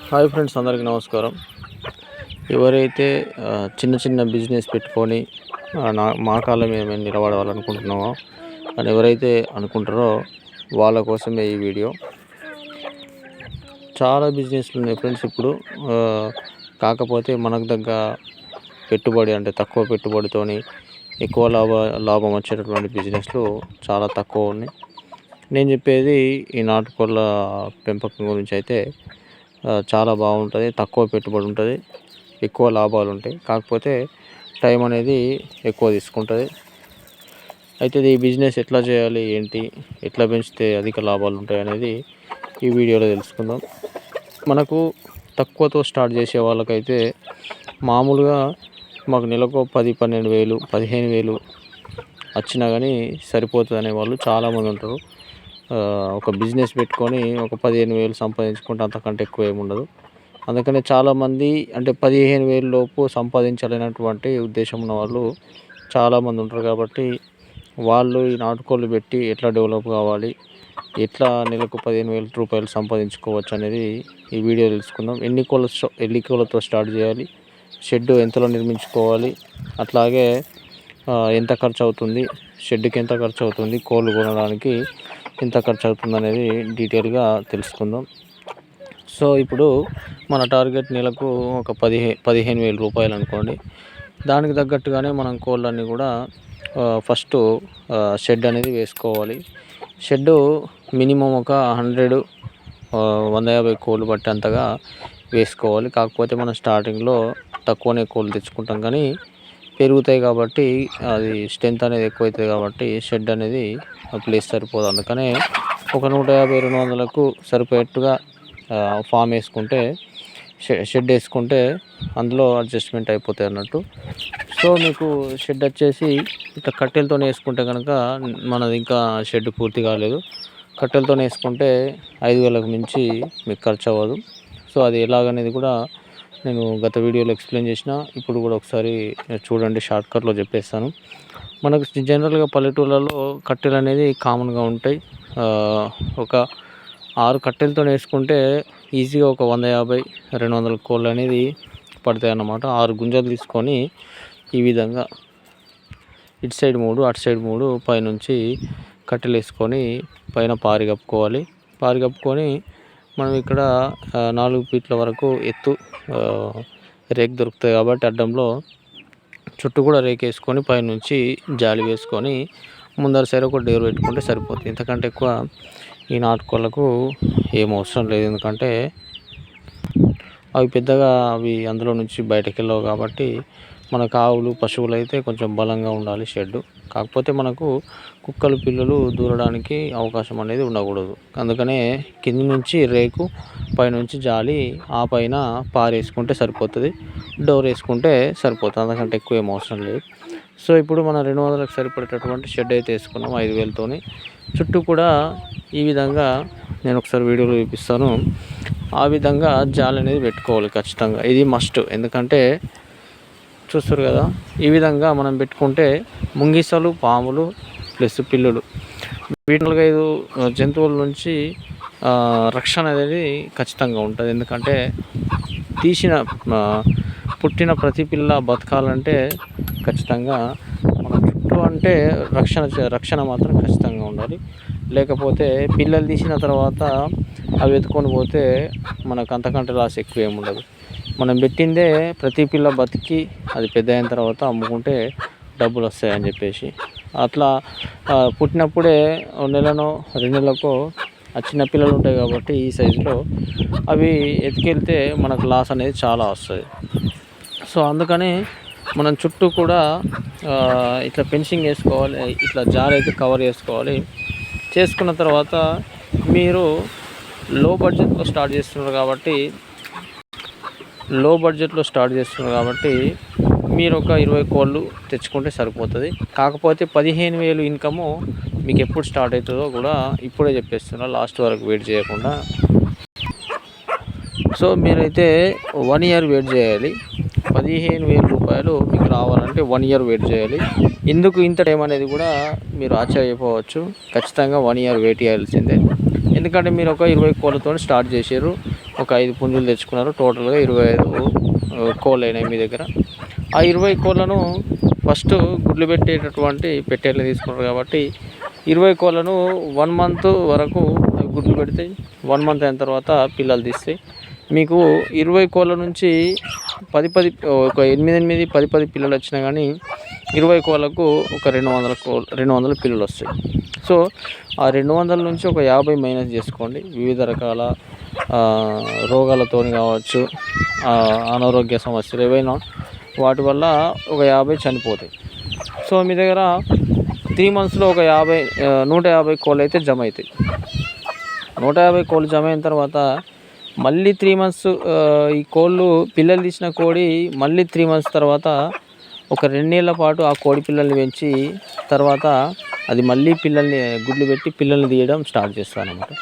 Hi friends, అందరికీ నమస్కారం. ఎవరైతే చిన్న చిన్న బిజినెస్ పెట్టుకొని మా కాళ్ళ మీద మేము నిలబడాలనుకుంటున్నామో అని ఎవరైతే అనుకుంటారో వాళ్ళ కోసమే ఈ వీడియో. చాలా బిజినెస్లు ఉన్నాయి ఫ్రెండ్స్ ఇప్పుడు. కాకపోతే మనకు తగ్గ పెట్టుబడి అంటే తక్కువ పెట్టుబడితోని ఎక్కువ లాభం వచ్చేటటువంటి బిజినెస్లు చాలా తక్కువ ఉన్నాయి. నేను చెప్పేది ఈ నాటుకోళ్ళ పెంపకం గురించి అయితే చాలా బాగుంటుంది. తక్కువ పెట్టుబడి ఉంటుంది, ఎక్కువ లాభాలు ఉంటాయి. కాకపోతే టైం అనేది ఎక్కువ తీసుకుంటుంది. అయితే ఈ బిజినెస్ ఎట్లా చేయాలి, ఏంటి, ఎట్లా పెంచితే అధిక లాభాలు ఉంటాయి అనేది ఈ వీడియోలో తెలుసుకుందాం. మనకు తక్కువతో స్టార్ట్ చేసే వాళ్ళకైతే మామూలుగా మాకు నెలకు 10-12 వేలు 15,000 వచ్చినా కానీ సరిపోతుంది అనేవాళ్ళు చాలామంది ఉంటారు. ఒక బిజినెస్ పెట్టుకొని ఒక 15,000 సంపాదించుకుంటే అంతకంటే ఎక్కువ ఏముండదు. అందుకనే చాలామంది అంటే 15,000 లోపు సంపాదించాలనేటువంటి ఉద్దేశం ఉన్న వాళ్ళు చాలామంది ఉంటారు. కాబట్టి వాళ్ళు ఈ నాటుకోళ్ళు పెట్టి ఎట్లా డెవలప్ కావాలి, ఎట్లా నెలకు 15,000 రూపాయలు సంపాదించుకోవచ్చు అనేది ఈ వీడియో తెలుసుకుందాం. ఎన్ని కోళ్ళతో స్టార్ట్ చేయాలి, షెడ్ ఎంతలో నిర్మించుకోవాలి, అట్లాగే ఎంత ఖర్చు అవుతుంది, షెడ్కి ఎంత ఖర్చు అవుతుంది, కోళ్ళు కొనడానికి ఎంత ఖర్చు అవుతుంది అనేది డీటెయిల్గా తెలుసుకుందాం. సో ఇప్పుడు మన టార్గెట్ నెలకు ఒక 15,000 రూపాయలు అనుకోండి. దానికి తగ్గట్టుగానే మనం కోళ్ళన్నీ కూడా ఫస్ట్ షెడ్ అనేది వేసుకోవాలి. షెడ్ మినిమం ఒక 150 కోళ్ళు పట్టేంతగా వేసుకోవాలి. కాకపోతే మనం స్టార్టింగ్లో తక్కువనే కోళ్ళు తెచ్చుకుంటాం, కానీ పెరుగుతాయి కాబట్టి అది స్ట్రెంత్ అనేది ఎక్కువవుతుంది. కాబట్టి షెడ్ అనేది ప్లేస్ సరిపోదు. అందుకనే ఒక 150-200కు సరిపోయేట్టుగా ఫామ్ వేసుకుంటే, షెడ్ వేసుకుంటే అందులో అడ్జస్ట్మెంట్ అయిపోతాయి అన్నట్టు. సో మీకు షెడ్ వచ్చేసి ఇట్లా కట్టెలతో వేసుకుంటే కనుక మనది ఇంకా షెడ్ పూర్తి కాలేదు. కట్టెలతో వేసుకుంటే 5,000కు మించి మీకు ఖర్చు అవ్వదు. సో అది ఎలాగనేది కూడా నేను గత వీడియోలో ఎక్స్ప్లెయిన్ చేసిన. ఇప్పుడు కూడా ఒకసారి చూడండి, షార్ట్కట్లో చెప్పేస్తాను. మనకు జనరల్గా పల్లెటూళ్ళలో కట్టెలు అనేది కామన్గా ఉంటాయి. ఒక 6 కట్టెలతో వేసుకుంటే ఈజీగా ఒక 150-200 కోళ్ళు అనేది పడతాయి అన్నమాట. 6 గుంజలు తీసుకొని ఈ విధంగా ఇటు సైడ్ 3 అటు సైడ్ 3 పైనుంచి కట్టెలు వేసుకొని పైన పారి కప్పుకోవాలి. పారి కప్పుకొని మనం ఇక్కడ 4 ఫీట్ల వరకు ఎత్తు రేక్ దొరుకుతాయి కాబట్టి అడ్డంలో చుట్టూ కూడా రేక్ వేసుకొని పైనుంచి జాలి వేసుకొని ముందర సైడ్ ఒక డోర్ పెట్టుకుంటే సరిపోతుంది. ఇంతకంటే ఎక్కువ ఈ నాటుకోళ్ళకు ఏం అవసరం లేదు. ఎందుకంటే అవి అందులో నుంచి బయటకు వెళ్ళవు. కాబట్టి మనకు ఆవులు, పశువులు అయితే కొంచెం బలంగా ఉండాలి షెడ్. కాకపోతే మనకు కుక్కలు, పిల్లలు దూరడానికి అవకాశం అనేది ఉండకూడదు. అందుకనే కింది నుంచి రేకు, పైనుంచి జాలి, ఆ పైన పారేసుకుంటే సరిపోతుంది. డోర్ వేసుకుంటే సరిపోతుంది. అందుకంటే ఎక్కువ ఏం అవసరం లేదు. సో ఇప్పుడు మనం 200లకు సరిపడేటటువంటి షెడ్ అయితే వేసుకున్నాం 5,000తోని. చుట్టూ కూడా ఈ విధంగా నేను ఒకసారి వీడియోలో చూపిస్తాను. ఆ విధంగా జాలి అనేది పెట్టుకోవాలి ఖచ్చితంగా. ఇది మస్ట్. ఎందుకంటే చూస్తారు కదా, ఈ విధంగా మనం పెట్టుకుంటే ముంగిసలు, పాములు ప్లస్ పిల్లులు, వీటి 5 జంతువుల నుంచి రక్షణ అనేది ఖచ్చితంగా ఉంటుంది. ఎందుకంటే పుట్టిన ప్రతి పిల్ల బతకాలంటే ఖచ్చితంగా మన చుట్టూ అంటే రక్షణ మాత్రం ఖచ్చితంగా ఉండాలి. లేకపోతే పిల్లలు తీసిన తర్వాత అవి ఎత్తుకొని పోతే మనకు అంతకంటే లాస్ ఎక్కువ ఏమి ఉండదు. మనం పెట్టిందే ప్రతి పిల్ల బతికి అది పెద్ద అయిన తర్వాత అమ్ముకుంటే డబ్బులు వస్తాయని చెప్పేసి అట్లా పుట్టినప్పుడే 1 నెలనో 2 నెలలకో ఆ చిన్న పిల్లలు ఉంటాయి. కాబట్టి ఈ సైజులో అవి ఎత్తుకెళ్తే మనకు లాస్ అనేది చాలా వస్తుంది. సో అందుకని మనం చుట్టూ కూడా ఇట్లా ఫెన్సింగ్ వేసుకోవాలి. ఇట్లా జార్ అయితే కవర్ చేసుకోవాలి. చేసుకున్న తర్వాత మీరు లో బడ్జెట్లో స్టార్ట్ చేస్తున్నారు కాబట్టి మీరు ఒక 20 కోళ్ళు తెచ్చుకుంటే సరిపోతుంది. కాకపోతే 15,000 ఇన్కము మీకు ఎప్పుడు స్టార్ట్ అవుతుందో కూడా ఇప్పుడే చెప్పేస్తున్నా, లాస్ట్ వరకు వెయిట్ చేయకుండా. సో మీరైతే 1 ఇయర్ వెయిట్ చేయాలి. 15,000 రూపాయలు మీకు రావాలంటే 1 ఇయర్ వెయిట్ చేయాలి. ఎందుకు ఇంత టైం అనేది కూడా మీరు ఆశ్చర్యపోవచ్చు. ఖచ్చితంగా 1 ఇయర్ వెయిట్ చేయాల్సిందే. ఎందుకంటే మీరు ఒక 20 కోళ్ళతో స్టార్ట్ చేశారు. ఒక 5 పుంజులు తెచ్చుకున్నారు. టోటల్గా 25 కోళ్ళు అయినాయి మీ దగ్గర. ఆ 20 కోళ్ళను ఫస్ట్ గుడ్లు పెట్టేట్లు తీసుకున్నారు కాబట్టి 20 కోళ్ళను 1 మంత్ వరకు అవి గుడ్లు పెడతాయి. 1 మంత్ అయిన తర్వాత పిల్లలు తీస్తాయి. మీకు 20 కోళ్ళ నుంచి 10 ఒక 8 10 పిల్లలు వచ్చినా కానీ 20 కోళ్ళకు ఒక 200 పిల్లలు వస్తాయి. సో ఆ 200 నుంచి ఒక 50 మైనస్ చేసుకోండి. వివిధ రకాల రోగాలతో కావచ్చు, అనారోగ్య సమస్యలు ఏవైనా వాటి వల్ల ఒక 50 చనిపోతాయి. సో మీ దగ్గర 3 మంత్స్లో ఒక 150 కోళ్ళు అయితే జమ అవుతాయి. 150 కోళ్ళు జమ అయిన తర్వాత మళ్ళీ 3 మంత్స్ ఈ కోళ్ళు పిల్లలు తీసిన కోడి మళ్ళీ 3 మంత్స్ తర్వాత ఒక 2 నెలల పాటు ఆ కోడి పిల్లల్ని పెంచి తర్వాత అది మళ్ళీ గుడ్లు పెట్టి పిల్లల్ని తీయడం స్టార్ట్ చేస్తారన్నమాట.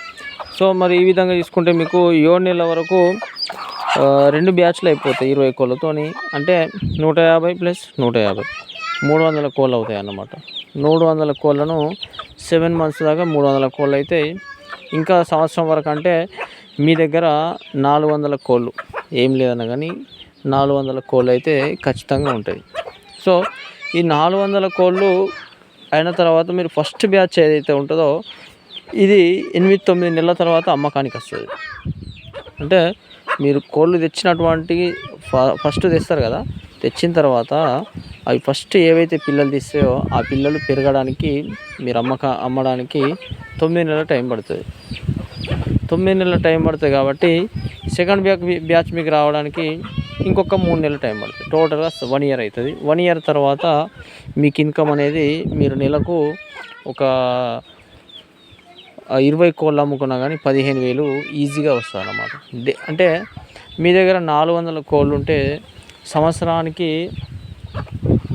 సో మరి ఈ విధంగా తీసుకుంటే మీకు 7 నెలల వరకు 2 బ్యాచ్లు అయిపోతాయి 20 కోళ్ళతోని. అంటే 150 ప్లస్ 150 300 కోళ్ళు అవుతాయి అన్నమాట. 300 కోళ్ళను 7 మంత్స్ దాకా 300 కోళ్ళు అయితే ఇంకా సంవత్సరం వరకు అంటే మీ దగ్గర 400 కోళ్ళు ఏం లేదన్నా కానీ 400 కోళ్ళు అయితే ఖచ్చితంగా ఉంటాయి. సో ఈ 400 కోళ్ళు అయిన తర్వాత మీరు ఫస్ట్ బ్యాచ్ ఏదైతే ఉంటుందో ఇది 8-9 నెలల తర్వాత అమ్మకానికి వస్తుంది. అంటే మీరు కోళ్ళు తెచ్చినటువంటి ఫస్ట్ తెస్తారు కదా, తెచ్చిన తర్వాత అవి ఫస్ట్ ఏవైతే పిల్లలు తీస్తాయో ఆ పిల్లలు పెరగడానికి మీరు అమ్మడానికి 9 నెలల టైం పడుతుంది. 9 నెలల టైం పడుతుంది కాబట్టి సెకండ్ బ్యాచ్ మీకు రావడానికి ఇంకొక 3 నెలల టైం పడుతుంది. టోటల్గా 1 ఇయర్ అవుతుంది. 1 ఇయర్ తర్వాత మీకు ఇన్కమ్ అనేది మీరు నెలకు ఒక 20 కోళ్ళు అమ్ముకున్నా కానీ 15,000 ఈజీగా వస్తుంది అన్నమాట. అంటే మీ దగ్గర 400 కోళ్ళు ఉంటే సంవత్సరానికి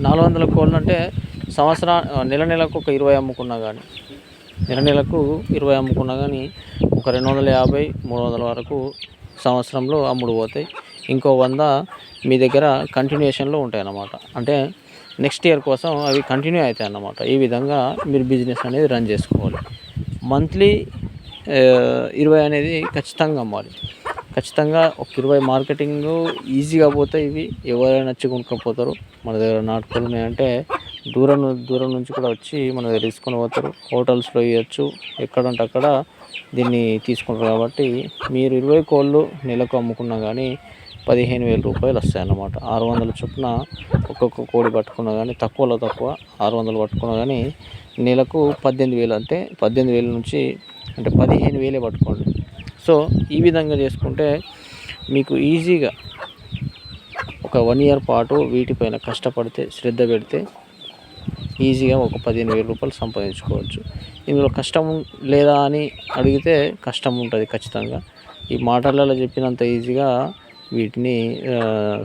400 కోళ్ళు అంటే నెలకు ఒక 20 అమ్ముకున్నా కానీ నెలకు 20 అమ్ముకున్నా కానీ ఒక 250-300 వరకు సంవత్సరంలో అమ్ముడు పోతాయి. ఇంకో 100 మీ దగ్గర కంటిన్యూషన్లో ఉంటాయి అన్నమాట. అంటే నెక్స్ట్ ఇయర్ కోసం అవి కంటిన్యూ అవుతాయి అన్నమాట. ఈ విధంగా మీరు బిజినెస్ అనేది రన్ చేసుకోవాలి. మంత్లీ 20 అనేది ఖచ్చితంగా అమ్మాలి. ఖచ్చితంగా ఒక 20 మార్కెటింగ్ ఈజీగా పోతాయి. ఇవి ఎవరైనా వచ్చి కొనుక్కపోతారు. మన దగ్గర నాటుకోళ్ళు ఉన్నాయంటే దూరం నుంచి కూడా వచ్చి మన దగ్గర తీసుకొని పోతారు. హోటల్స్లో ఇవ్వచ్చు, ఎక్కడంటే అక్కడ దీన్ని తీసుకుంటారు. కాబట్టి మీరు 20 కోళ్ళు నెలకు అమ్ముకున్నా కానీ 15,000 రూపాయలు వస్తాయి అన్నమాట. 600 చొప్పున ఒక్కొక్క కోడి పట్టుకున్నా కానీ తక్కువలో తక్కువ 600 పట్టుకున్నా కానీ నెలకు 18,000 అంటే 18,000 నుంచి అంటే 15,000 పట్టుకోండి. సో ఈ విధంగా చేసుకుంటే మీకు ఈజీగా ఒక 1 ఇయర్ పాటు వీటిపైన కష్టపడితే శ్రద్ధ పెడితే ఈజీగా ఒక 15,000 రూపాయలు సంపాదించుకోవచ్చు. ఇందులో కష్టం లేదా అని అడిగితే కష్టం ఉంటుంది ఖచ్చితంగా. ఈ మాటలలో చెప్పినంత ఈజీగా వీటిని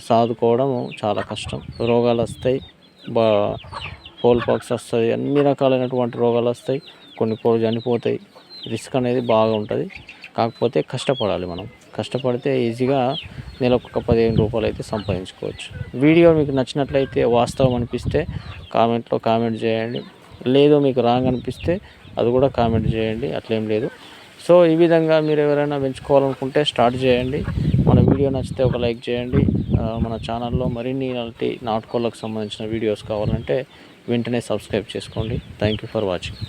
సాదుకోవడం చాలా కష్టం. రోగాలు వస్తాయి, పోల్ పాక్స్ వస్తుంది, అన్ని రకాలైనటువంటి రోగాలు వస్తాయి. కొన్ని కోళ్ళు చనిపోతాయి. రిస్క్ అనేది బాగా ఉంటుంది. కాకపోతే కష్టపడాలి. మనం కష్టపడితే ఈజీగా నెలకు ఒక 15 రూపాయలు అయితే సంపాదించుకోవచ్చు. వీడియో మీకు నచ్చినట్లయితే, వాస్తవం అనిపిస్తే కామెంట్లో కామెంట్ చేయండి. లేదు మీకు రాంగ్ అనిపిస్తే అది కూడా కామెంట్ చేయండి, అట్లేం లేదు. సో ఈ విధంగా మీరు ఎవరైనా పెంచుకోవాలనుకుంటే స్టార్ట్ చేయండి. మన వీడియో నచ్చితే ఒక లైక్ చేయండి. మన ఛానల్లో మరిన్ని ఇలాంటి నాటుకోళ్ళకు సంబంధించిన వీడియోస్ కావాలంటే వెంటనే సబ్స్క్రైబ్ చేసుకోండి. Thank you for watching.